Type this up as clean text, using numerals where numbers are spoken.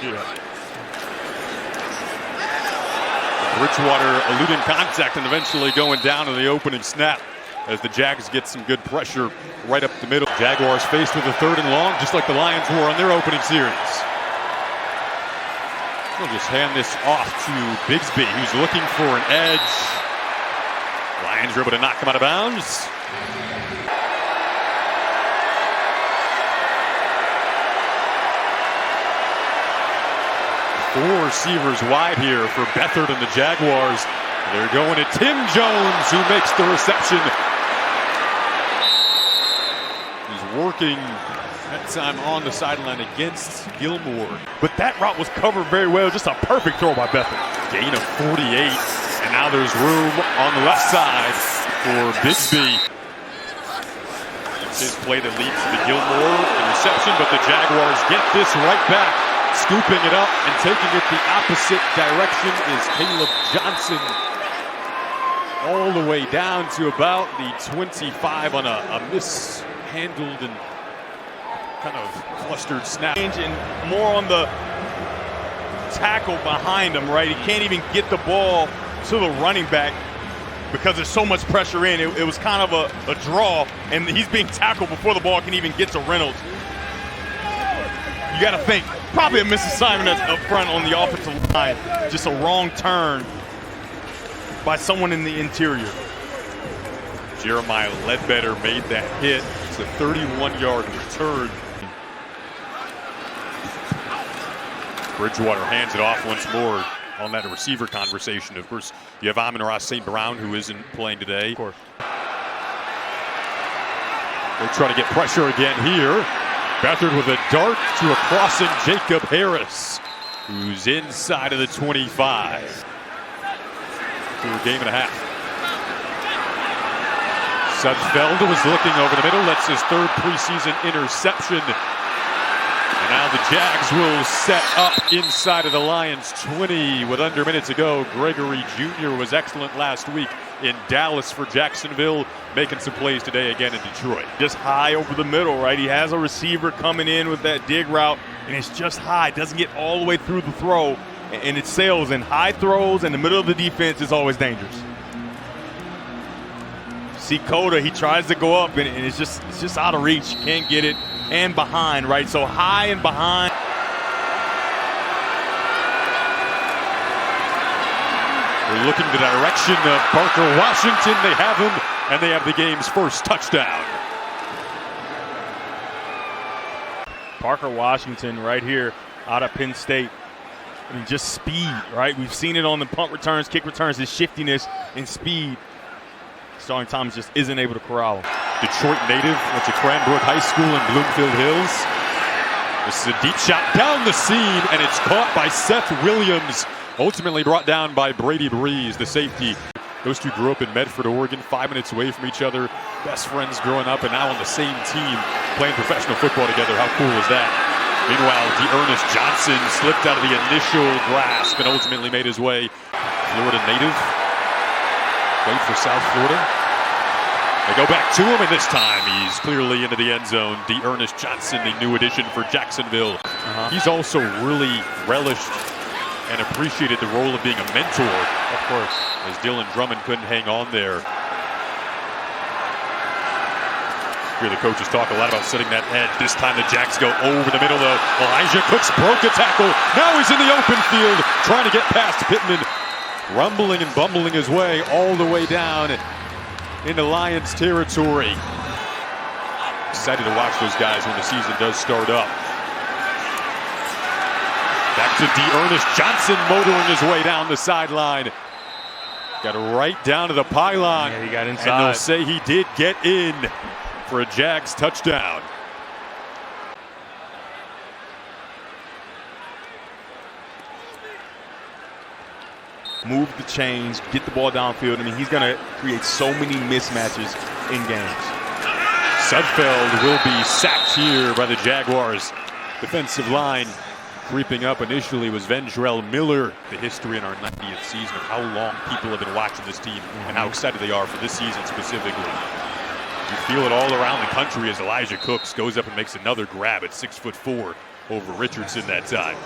Yeah. Bridgewater eluding contact and eventually going down in the opening snap as the Jags get some good pressure right up the middle. Jaguars faced with a 3rd and long, just like the Lions were on their opening series. They'll just hand this off to Bigsby, who's looking for an edge. Lions are able to knock him out of bounds. Four receivers wide here for Beathard and the Jaguars. They're going to Tim Jones, who makes the reception. He's working that time on the sideline against Gilmore. But that route was covered very well. Just a perfect throw by Beathard. Gain of 48. And now there's room on the left side for Bigsby. It's his play that leads to the Gilmore interception, but the Jaguars get this right back. Scooping it up and taking it the opposite direction is Caleb Johnson. All the way down to about the 25 on a mishandled and kind of flustered snap. And more on the tackle behind him, right? He can't even get the ball to the running back because there's so much pressure in. It was kind of a draw, and he's being tackled before the ball can even get to Reynolds. You got to think, probably a misassignment up front on the offensive line. Just a wrong turn by someone in the interior. Jeremiah Ledbetter made that hit. It's a 31-yard return. Bridgewater hands it off once more on that receiver conversation. Of course, you have Amon-Ra St. Brown, who isn't playing today. Of course. They try to get pressure again here. Beathard with a dart to a crossing Jacob Harris, who's inside of the 25. Through a game and a half. Sudfeld was looking over the middle. That's his 3rd preseason interception. And now the Jags will set up inside of the Lions 20 with under a minute to go. Gregory Jr. was excellent last week in Dallas for Jacksonville, making some plays today again in Detroit. Just high over the middle, right? He has a receiver coming in with that dig route, and it's just high. It doesn't get all the way through the throw, and it sails. And high throws in the middle of the defense is always dangerous. See Coda, he tries to go up, and it's just out of reach. Can't get it. And behind, right? So high and behind. They're looking the direction of Parker Washington. They have him, and they have the game's first touchdown. Parker Washington right here out of Penn State. I mean, just speed, right? We've seen it on the punt returns, kick returns, his shiftiness and speed. Starling Thomas just isn't able to corral him. Detroit native, went to Cranbrook High School in Bloomfield Hills. This is a deep shot down the seam, and it's caught by Seth Williams. Ultimately brought down by Brady Breeze, the safety. Those two grew up in Medford, Oregon, 5 minutes away from each other. Best friends growing up, and now on the same team, playing professional football together. How cool is that? Meanwhile, Ernest Johnson slipped out of the initial grasp and ultimately made his way. Florida native. Played for South Florida. They go back to him, and this time he's clearly into the end zone. Ernest Johnson, the new addition for Jacksonville. He's also really relished and appreciated the role of being a mentor, of course, as Dylan Drummond couldn't hang on there. Hear the coaches talk a lot about setting that edge. This time the Jags go over the middle, though. Elijah Cooks broke a tackle. Now he's in the open field, trying to get past Pittman. Rumbling and bumbling his way all the way down into Lions territory. Excited to watch those guys when the season does start up. Back to Ernest Johnson motoring his way down the sideline. Got right down to the pylon. Yeah, he got inside. And they'll say he did get in for a Jags touchdown. Move the chains, get the ball downfield. I mean, he's going to create so many mismatches in games. Sudfeld will be sacked here by the Jaguars. Defensive line creeping up initially was Vendrell Miller. The history in our 90th season of how long people have been watching this team and how excited they are for this season specifically. You feel it all around the country as Elijah Cooks goes up and makes another grab at 6'4" over Richardson that time.